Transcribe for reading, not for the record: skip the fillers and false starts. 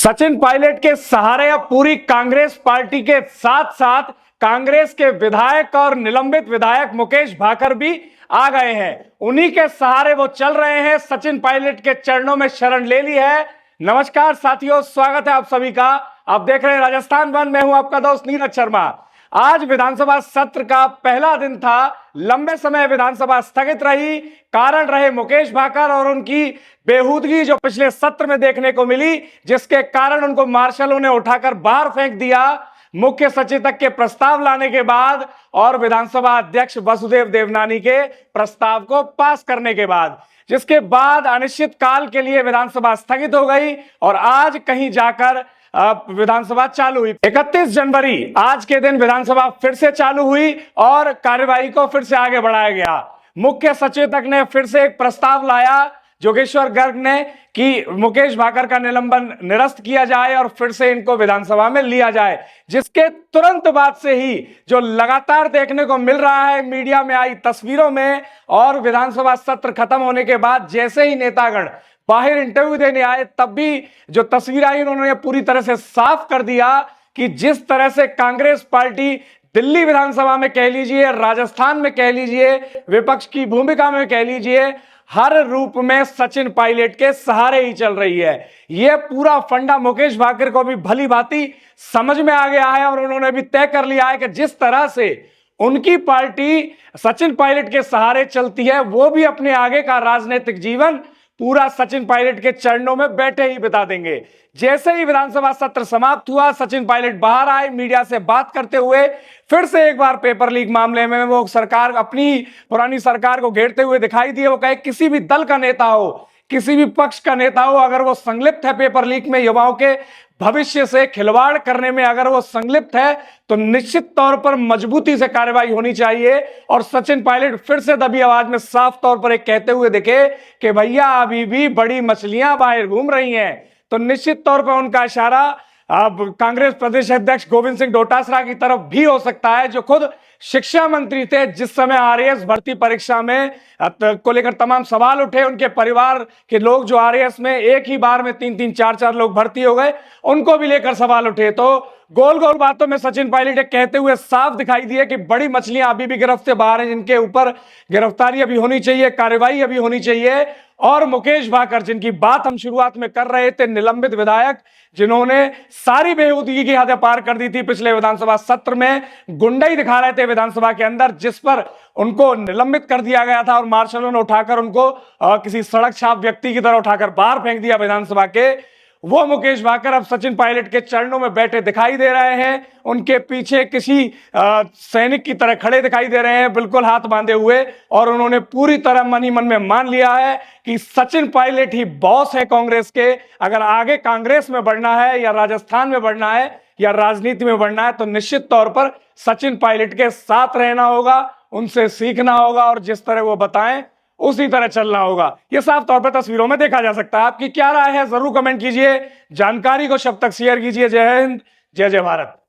सचिन पायलट के सहारे अब पूरी कांग्रेस पार्टी के साथ साथ कांग्रेस के विधायक और निलंबित विधायक मुकेश भाकर भी आ गए हैं। उन्हीं के सहारे वो चल रहे हैं। सचिन पायलट के चरणों में शरण ले ली है। नमस्कार साथियों, स्वागत है आप सभी का। आप देख रहे हैं राजस्थान वन। मैं हूं आपका दोस्त नीरज शर्मा। आज विधानसभा सत्र का पहला दिन था। लंबे समय विधानसभा स्थगित रही। कारण रहे मुकेश भाकर और उनकी बेहूदगी जो पिछले सत्र में देखने को मिली, जिसके कारण उनको मार्शलों ने उठाकर बाहर फेंक दिया मुख्य सचेतक के प्रस्ताव लाने के बाद और विधानसभा अध्यक्ष वसुदेव देवनानी के प्रस्ताव को पास करने के बाद, जिसके बाद अनिश्चित काल के लिए विधानसभा स्थगित हो गई और आज कहीं जाकर विधानसभा चालू हुई। 31 जनवरी आज के दिन विधानसभा फिर से चालू हुई और कार्यवाही को फिर से आगे बढ़ाया गया। मुख्य सचेतक ने फिर से एक प्रस्ताव लाया जोगेश्वर गर्ग ने कि मुकेश भाकर का निलंबन निरस्त किया जाए और फिर से इनको विधानसभा में लिया जाए, जिसके तुरंत बाद से ही जो लगातार देखने को मिल रहा है मीडिया में आई तस्वीरों में और विधानसभा सत्र खत्म होने के बाद जैसे ही नेतागण बाहर इंटरव्यू देने आए, तब भी जो तस्वीर आई उन्होंने पूरी तरह से साफ कर दिया कि जिस तरह से कांग्रेस पार्टी दिल्ली विधानसभा में कह लीजिए, राजस्थान में कह लीजिए, विपक्ष की भूमिका में कह लीजिए, हर रूप में सचिन पायलट के सहारे ही चल रही है। यह पूरा फंडा मुकेश भाकर को भी भली भांति समझ में आ गया है और उन्होंने भी तय कर लिया है कि जिस तरह से उनकी पार्टी सचिन पायलट के सहारे चलती है, वो भी अपने आगे का राजनीतिक जीवन पूरा सचिन पायलट के चरणों में बैठे ही बिता देंगे। जैसे ही विधानसभा सत्र समाप्त हुआ, सचिन पायलट बाहर आए मीडिया से बात करते हुए फिर से एक बार पेपर लीक मामले में वो सरकार, अपनी पुरानी सरकार को घेरते हुए दिखाई दिए। वो कहे किसी भी दल का नेता हो, किसी भी पक्ष का नेता हो, अगर वो संलिप्त है पेपर लीक में, युवाओं के भविष्य से खिलवाड़ करने में अगर वो संलिप्त है, तो निश्चित तौर पर मजबूती से कार्रवाई होनी चाहिए। और सचिन पायलट फिर से दबी आवाज में साफ तौर पर एक कहते हुए दिखे कि भैया अभी भी बड़ी मछलियां बाहर घूम रही हैं। तो निश्चित तौर पर उनका इशारा अब कांग्रेस प्रदेश अध्यक्ष गोविंद सिंह डोटासरा की तरफ भी हो सकता है, जो खुद शिक्षा मंत्री थे जिस समय आरएएस भर्ती परीक्षा में को लेकर तमाम सवाल उठे। उनके परिवार के लोग जो आरएएस में एक ही बार में 3-3 4-4 लोग भर्ती हो गए, उनको भी लेकर सवाल उठे। तो गोल गोल बातों में सचिन पायलट कहते हुए साफ दिखाई दिए कि बड़ी मछलियां अभी भी गिरफ्त से बाहर हैं, जिनके ऊपर गिरफ्तारी अभी होनी चाहिए, कार्रवाई अभी होनी चाहिए। और मुकेश भाकर, जिनकी बात हम शुरुआत में कर रहे थे, निलंबित विधायक जिन्होंने सारी बेहूदगी की हद पार कर दी थी पिछले विधानसभा सत्र में, गुंडाई दिखा रहे थे विधानसभा के अंदर, जिस पर उनको निलंबित कर दिया गया था और मार्शलों ने उठाकर उनको किसी सड़क छाप व्यक्ति की तरह उठाकर बाहर फेंक दिया विधानसभा के। वो मुकेश भाकर अब सचिन पायलट के चरणों में बैठे दिखाई दे रहे हैं। उनके पीछे किसी सैनिक की तरह खड़े दिखाई दे रहे हैं, बिल्कुल हाथ बांधे हुए, और उन्होंने पूरी तरह मन ही मन में मान लिया है कि सचिन पायलट ही बॉस है कांग्रेस के। अगर आगे कांग्रेस में बढ़ना है या राजस्थान में बढ़ना है या राजनीति में बढ़ना है, तो निश्चित तौर पर सचिन पायलट के साथ रहना होगा, उनसे सीखना होगा और जिस तरह वो बताएं उसी तरह चलना होगा। यह साफ तौर पर तस्वीरों में देखा जा सकता है। आपकी क्या राय है जरूर कमेंट कीजिए, जानकारी को शब तक शेयर कीजिए। जय हिंद, जय जय भारत।